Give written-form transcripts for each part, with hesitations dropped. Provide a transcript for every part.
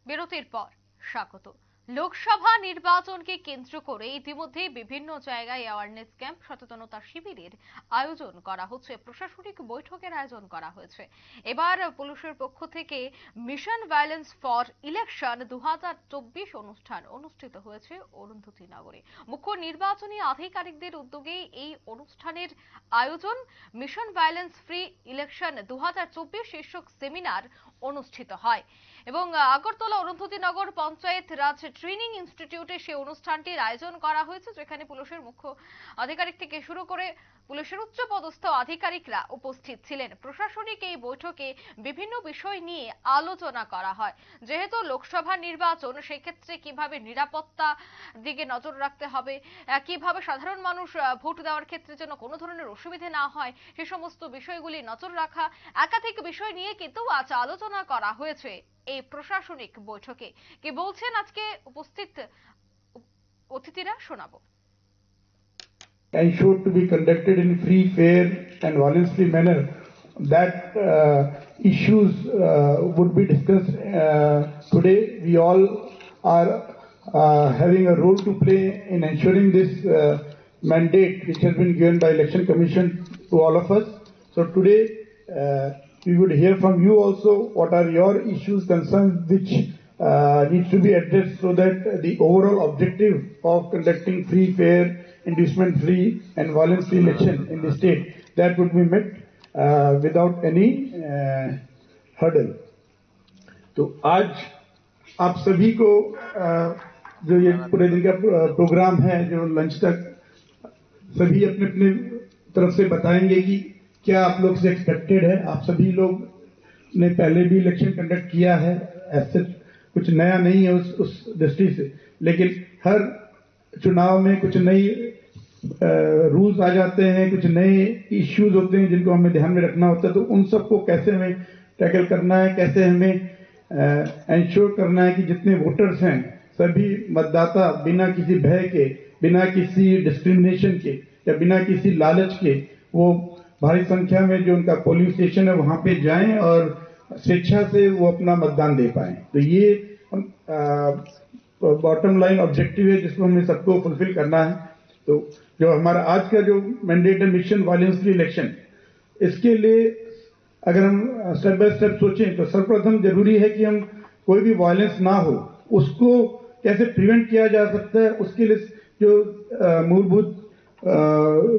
বিরতির পর স্বাগত। লোকসভা নির্বাচনকে কেন্দ্র করে ইতিমধ্যে বিভিন্ন জায়গায় অ্যাওয়ারনেস ক্যাম্প, সচেতনতা শিবিরের আয়োজন করা হচ্ছে, প্রশাসনিক বৈঠকের আয়োজন করা হয়েছে। এবার পুলিশের পক্ষ থেকে মিশন ভায়োলেন্স ফর ইলেকশন 2024 অনুষ্ঠান অনুষ্ঠিত হয়েছে অরুন্ধতী নগরে। মুখ্য নির্বাচনী আধিকারিকদের উদ্যোগে এই অনুষ্ঠানের আয়োজন। মিশন ভায়োলেন্স ফ্রি ইলেকশন 2024 শীর্ষক সেমিনার অনুষ্ঠিত হয় এবং আগরতলা অরুন্ধতী নগর পঞ্চায়েত রাজ ট্রেনিং ইনস্টিটিউটে সেই অনুষ্ঠানটির আয়োজন করা হয়েছে, যেখানে পুলিশের মুখ্য আধিকারিক থেকে শুরু করে পুলিশের উচ্চপদস্থ আধিকারিকরা উপস্থিত ছিলেন। প্রশাসনিক এই বৈঠকে বিভিন্ন বিষয় নিয়ে আলোচনা করা হয়। যেহেতু লোকসভা নির্বাচন, সেক্ষেত্রে কিভাবে নিরাপত্তা দিকে নজর রাখতে হবে, কিভাবে সাধারণ মানুষ ভোট দেওয়ার ক্ষেত্রে যেন কোনো ধরনের অসুবিধা না হয়, সে সমস্ত বিষয়গুলি নজর রাখা, একাধিক বিষয় নিয়ে কিন্তু আজ আলোচনা করা হয়েছে এই প্রশাসনিক বৈঠকে। কি বলছেন আজকে উপস্থিত অতিথিরা, শোনাবো। Ensured to be conducted in free, fair and violence-free manner. That issues would be discussed today. We all are having a role to play in ensuring this mandate which has been given by Election Commission to all of us. So today we would hear from you also what are your issues, concerns which needs to be addressed so that the overall objective of conducting free, fair, inducement-free and violence-free election in the state, that would be met without any hurdle. तो आज आप सभी को जो ये पूरे दिन का प्रोग्राम है, जो लंच तक सभी अपने अपने तरफ से बताएंगे कि क्या आप लोग से एक्सपेक्टेड है। आप सभी लोग ने पहले भी इलेक्शन कंडक्ट किया है, ऐसे कुछ नया नहीं है उस दृष्टि से, लेकिन हर चुनाव में कुछ नई रूल्स आ जाते हैं, कुछ नए इश्यूज होते हैं जिनको हमें ध्यान में रखना होता है। तो उन सबको कैसे हमें टैकल करना है, कैसे हमें इंश्योर करना है कि जितने वोटर्स हैं सभी मतदाता बिना किसी भय के, बिना किसी डिस्क्रिमिनेशन के या बिना किसी लालच के वो भारी संख्या में जो उनका पोलिंग स्टेशन है वहां पे जाएं और स्वेच्छा से वो अपना मतदान दे पाए। तो ये बॉटम लाइन ऑब्जेक्टिव है जिसको हमें सबको फुलफिल करना है। तो जो हमारा आज का जो मैंडेट है मिशन वायलेंस फ्री इलेक्शन, इसके लिए अगर हम स्टेप बाय स्टेप सोचें तो सर्वप्रथम जरूरी है कि हम कोई भी वायलेंस ना हो, उसको कैसे प्रिवेंट किया जा सकता है, उसके लिए जो मूलभूत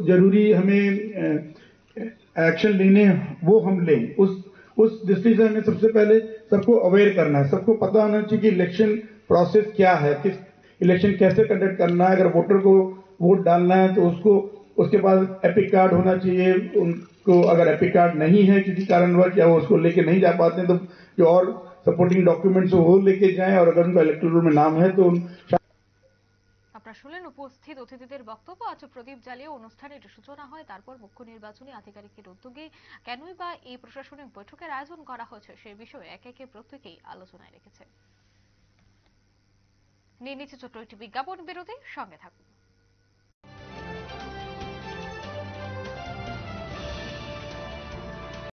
जरूरी हमें एक्शन लेने वो हम लें। उस दृष्टि से हमें सबसे पहले सबको अवेयर करना है, सबको पता होना चाहिए कि इलेक्शन प्रोसेस क्या है, किस इलेक्शन कैसे कंडक्ट करना है। अगर वोटर को वोट डालना है तो उसके पास एपिक कार्ड होना चाहिए। उनको अगर एपिक कार्ड नहीं है किसी कारणवश या वो उसको लेके नहीं जा पाते हैं तो जो और सपोर्टिंग डॉक्यूमेंट्स वो लेके जाएं, और अगर उनका इलेक्टोरल रोल में नाम है तो আপনারা শুনলেন উপস্থিত অতিথিদের বক্তব্য। আজ প্রদীপ জ্বালিয়ে অনুষ্ঠানের সূচনা হয়, তারপর মুখ্য নির্বাচনী আধিকারিকের উদ্যোগে কেনই বা এই প্রশাসনিক বৈঠকের আয়োজন করা হয়েছে সেই বিষয়ে একে একে প্রত্যেকেই আলোচনায় রেখেছে। নিয়ে নিচ্ছে ছোট্ট একটি বিজ্ঞাপন বিরতি, সঙ্গে থাকুন।